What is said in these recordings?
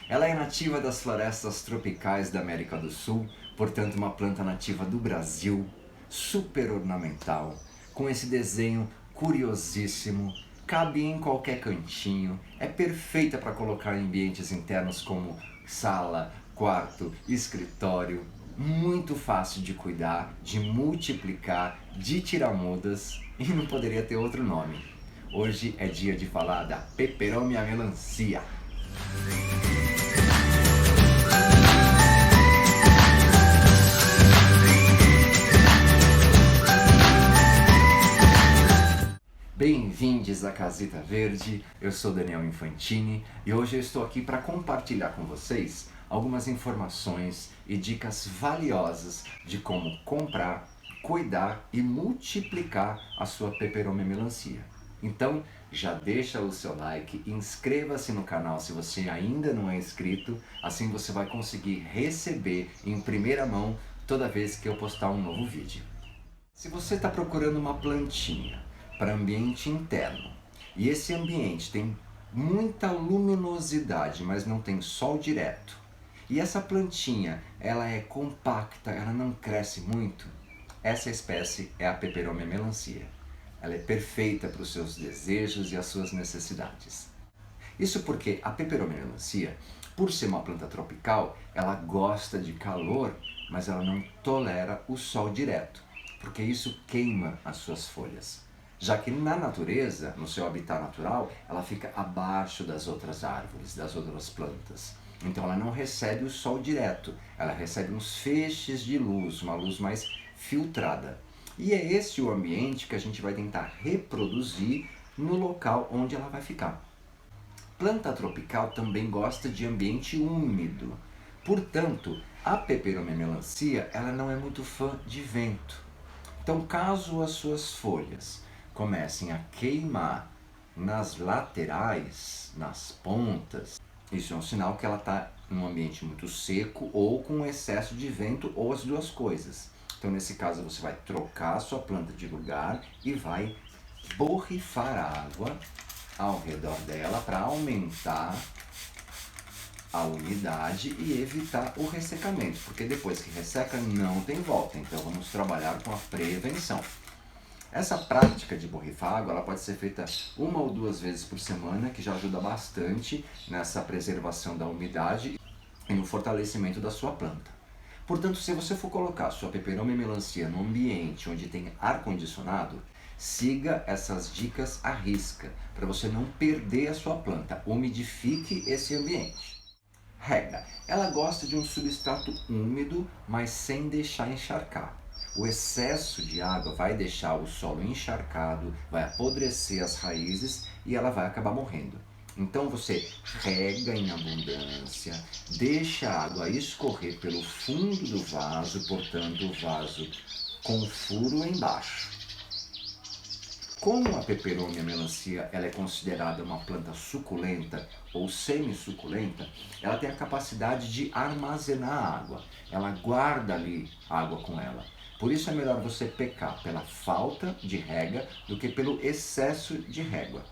Ela é nativa das florestas tropicais da América do Sul, portanto uma planta nativa do Brasil, super ornamental, com esse desenho curiosíssimo, cabe em qualquer cantinho, é perfeita para colocar em ambientes internos como sala, quarto, escritório, muito fácil de cuidar, de multiplicar, de tirar mudas e não poderia ter outro nome. Hoje é dia de falar da Peperomia melancia. Bem-vindos à Casita Verde, eu sou Daniel Infantini e hoje eu estou aqui para compartilhar com vocês algumas informações e dicas valiosas de como comprar, cuidar e multiplicar a sua Peperomia melancia. Então já deixa o seu like, inscreva-se no canal se você ainda não é inscrito, assim você vai conseguir receber em primeira mão toda vez que eu postar um novo vídeo. Se você está procurando uma plantinha para ambiente interno e esse ambiente tem muita luminosidade, mas não tem sol direto, e essa plantinha ela é compacta, ela não cresce muito, essa espécie é a Peperomia melancia. Ela é perfeita para os seus desejos e as suas necessidades. Isso porque a Peperomia melancia, por ser uma planta tropical, ela gosta de calor, mas ela não tolera o sol direto, porque isso queima as suas folhas. Já que na natureza, no seu habitat natural, ela fica abaixo das outras árvores, das outras plantas. Então ela não recebe o sol direto, ela recebe uns feixes de luz, uma luz mais filtrada. E é esse o ambiente que a gente vai tentar reproduzir no local onde ela vai ficar. Planta tropical também gosta de ambiente úmido. Portanto, a Peperomia melancia ela não é muito fã de vento. Então, caso as suas folhas comecem a queimar nas laterais, nas pontas, isso é um sinal que ela está em um ambiente muito seco ou com excesso de vento ou as duas coisas. Então, nesse caso, você vai trocar a sua planta de lugar e vai borrifar água ao redor dela para aumentar a umidade e evitar o ressecamento, porque depois que resseca não tem volta, então vamos trabalhar com a prevenção. Essa prática de borrifar água ela pode ser feita uma ou duas vezes por semana, que já ajuda bastante nessa preservação da umidade e no fortalecimento da sua planta. Portanto, se você for colocar sua Peperomia melancia num ambiente onde tem ar-condicionado, siga essas dicas à risca, para você não perder a sua planta. Umidifique esse ambiente. Rega. Ela gosta de um substrato úmido, mas sem deixar encharcar. O excesso de água vai deixar o solo encharcado, vai apodrecer as raízes e ela vai acabar morrendo. Então você rega em abundância, deixa a água escorrer pelo fundo do vaso, portanto o vaso com furo embaixo. Como a Peperomia melancia ela é considerada uma planta suculenta ou semi-suculenta, ela tem a capacidade de armazenar água. Ela guarda ali água com ela. Por isso é melhor você pecar pela falta de rega do que pelo excesso de rega.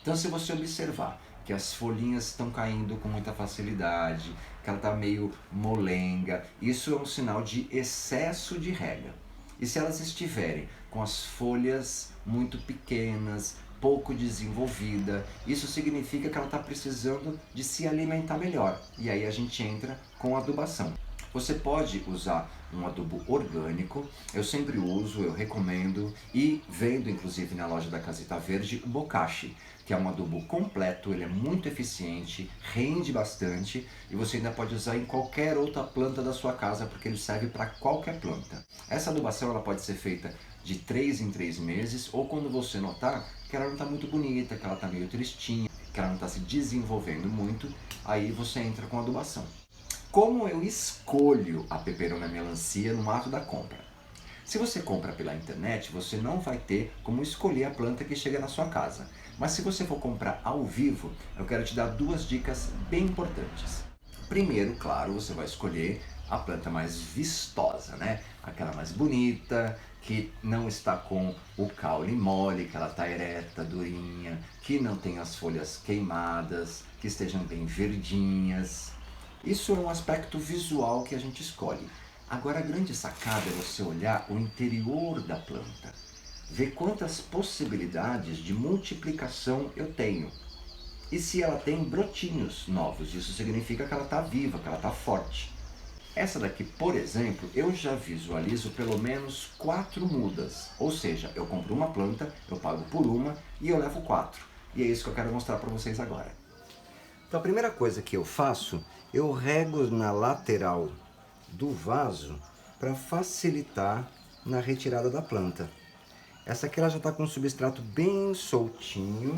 Então, se você observar que as folhinhas estão caindo com muita facilidade, que ela está meio molenga, isso é um sinal de excesso de rega. E se elas estiverem com as folhas muito pequenas, pouco desenvolvida, isso significa que ela está precisando de se alimentar melhor. E aí a gente entra com adubação. Você pode usar um adubo orgânico, eu sempre uso, eu recomendo, e vendo inclusive na loja da Casita Verde o Bokashi, que é um adubo completo, ele é muito eficiente, rende bastante e você ainda pode usar em qualquer outra planta da sua casa porque ele serve para qualquer planta. Essa adubação ela pode ser feita de 3 em 3 meses ou quando você notar que ela não está muito bonita, que ela está meio tristinha, que ela não está se desenvolvendo muito, aí você entra com adubação. Como eu escolho a Peperomia melancia no ato da compra? Se você compra pela internet, você não vai ter como escolher a planta que chega na sua casa. Mas se você for comprar ao vivo, eu quero te dar duas dicas bem importantes. Primeiro, claro, você vai escolher a planta mais vistosa, né? aquela mais bonita, que não está com o caule mole, que ela está ereta, durinha, que não tem as folhas queimadas, que estejam bem verdinhas. Isso é um aspecto visual que a gente escolhe. Agora a grande sacada é você olhar o interior da planta, ver quantas possibilidades de multiplicação eu tenho. E se ela tem brotinhos novos, isso significa que ela está viva, que ela está forte. Essa daqui, por exemplo, eu já visualizo pelo menos 4 mudas. Ou seja, eu compro uma planta, eu pago por uma e eu levo 4. E é isso que eu quero mostrar para vocês agora. Então a primeira coisa que eu faço, eu rego na lateral do vaso para facilitar na retirada da planta. Essa aqui ela já está com o substrato bem soltinho,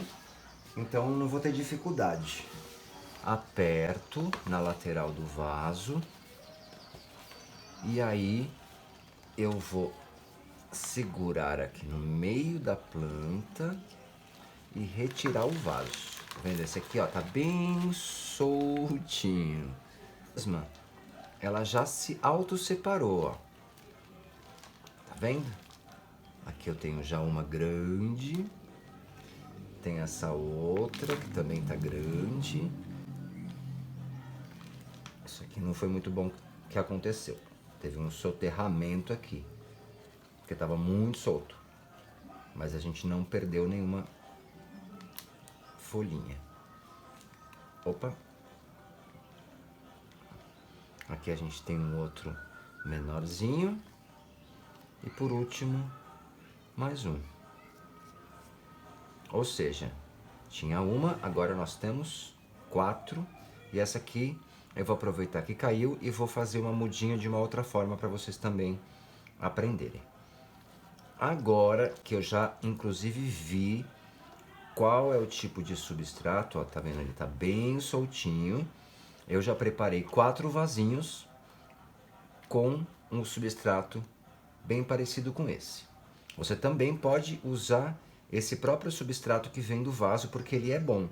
então não vou ter dificuldade. Aperto na lateral do vaso e aí eu vou segurar aqui no meio da planta e retirar o vaso. Tá vendo? Esse aqui ó, tá bem soltinho. Ela já se auto-separou, ó. Tá vendo? Aqui eu tenho já uma grande. Tem essa outra que também tá grande. Isso aqui não foi muito bom que aconteceu. Teve um soterramento aqui, porque tava muito solto. Mas a gente não perdeu nenhuma folhinha. Opa! Aqui a gente tem um outro menorzinho. E por último, mais um. Ou seja, tinha uma, agora nós temos 4. E essa aqui eu vou aproveitar que caiu e vou fazer uma mudinha de uma outra forma para vocês também aprenderem. Agora que eu já inclusive vi qual é o tipo de substrato, ó, tá vendo? Ele tá bem soltinho. Eu já preparei 4 vasinhos com um substrato bem parecido com esse. Você também pode usar esse próprio substrato que vem do vaso, porque ele é bom.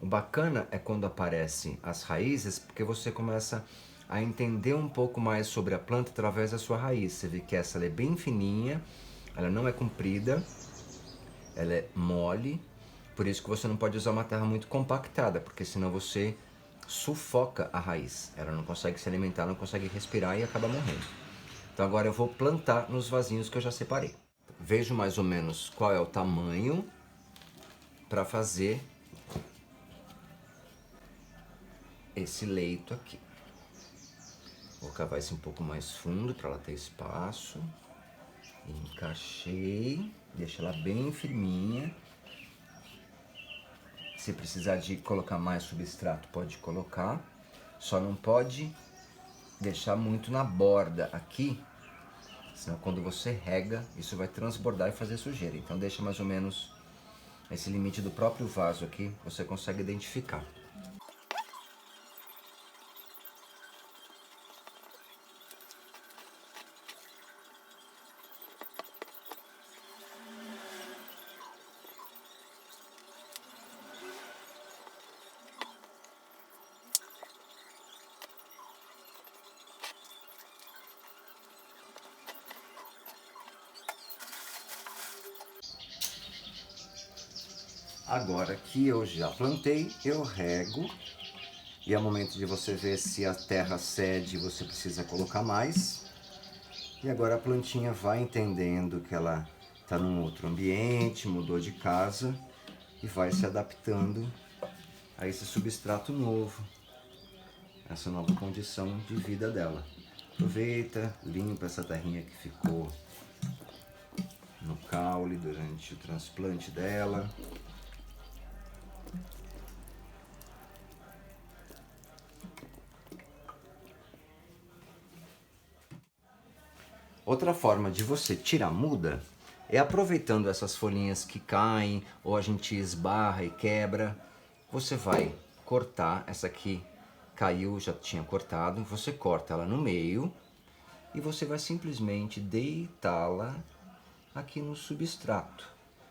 O bacana é quando aparecem as raízes, porque você começa a entender um pouco mais sobre a planta através da sua raiz. Você vê que essa ela é bem fininha, ela não é comprida, ela é mole, por isso que você não pode usar uma terra muito compactada, porque senão você sufoca a raiz. Ela não consegue se alimentar, não consegue respirar e acaba morrendo. Então agora eu vou plantar nos vasinhos que eu já separei. Vejo mais ou menos qual é o tamanho para fazer esse leito aqui. Vou cavar esse um pouco mais fundo para ela ter espaço. Encaixei, deixa ela bem firminha. Se precisar de colocar mais substrato, pode colocar. Só não pode deixar muito na borda aqui, senão quando você rega, isso vai transbordar e fazer sujeira. Então deixa mais ou menos esse limite do próprio vaso aqui, você consegue identificar. Agora que eu já plantei, eu rego. E é o momento de você ver se a terra cede e você precisa colocar mais. E agora a plantinha vai entendendo que ela está num outro ambiente, mudou de casa e vai se adaptando a esse substrato novo, essa nova condição de vida dela. Aproveita, limpa essa terrinha que ficou no caule durante o transplante dela. Outra forma de você tirar muda é aproveitando essas folhinhas que caem ou a gente esbarra e quebra. Você vai cortar, essa aqui caiu, já tinha cortado, você corta ela no meio e você vai simplesmente deitá-la aqui no substrato.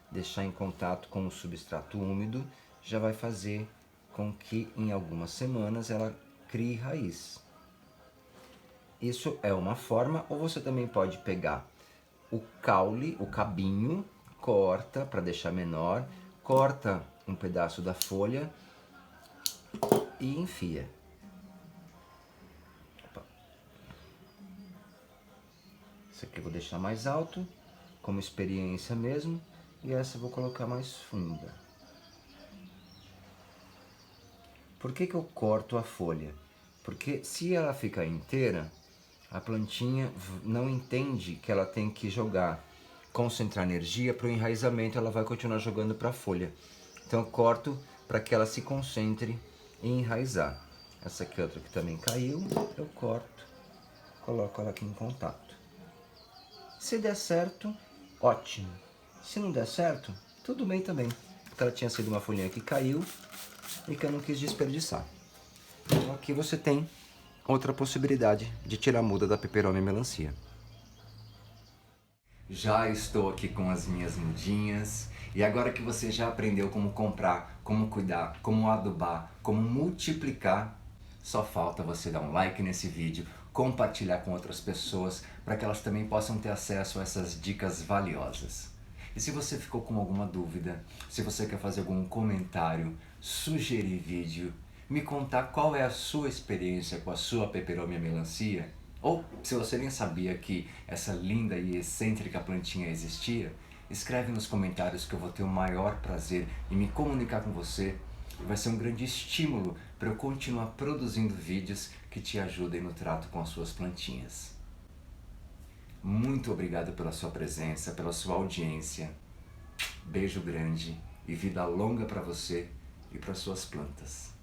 Deixar em contato com o substrato úmido já vai fazer com que em algumas semanas ela crie raiz. Isso é uma forma, ou você também pode pegar o caule, o cabinho, corta para deixar menor, corta um pedaço da folha e enfia. Opa. Esse aqui eu vou deixar mais alto, como experiência mesmo, e essa eu vou colocar mais funda. Por que eu corto a folha? Porque se ela ficar inteira, a plantinha não entende que ela tem que jogar, concentrar energia para o enraizamento, ela vai continuar jogando para a folha. Então eu corto para que ela se concentre em enraizar. Essa aqui é outra que também caiu, eu corto, coloco ela aqui em contato. Se der certo, ótimo. Se não der certo, tudo bem também, porque ela tinha sido uma folhinha que caiu e que eu não quis desperdiçar. Então aqui você tem outra possibilidade de tirar a muda da peperomia melancia. Já estou aqui com as minhas mudinhas e agora que você já aprendeu como comprar, como cuidar, como adubar, como multiplicar, só falta você dar um like nesse vídeo, compartilhar com outras pessoas para que elas também possam ter acesso a essas dicas valiosas. E se você ficou com alguma dúvida, se você quer fazer algum comentário, sugerir vídeo, me contar qual é a sua experiência com a sua peperomia melancia, ou se você nem sabia que essa linda e excêntrica plantinha existia, escreve nos comentários que eu vou ter o maior prazer em me comunicar com você e vai ser um grande estímulo para eu continuar produzindo vídeos que te ajudem no trato com as suas plantinhas. Muito obrigado pela sua presença, pela sua audiência. Beijo grande e vida longa para você e para suas plantas.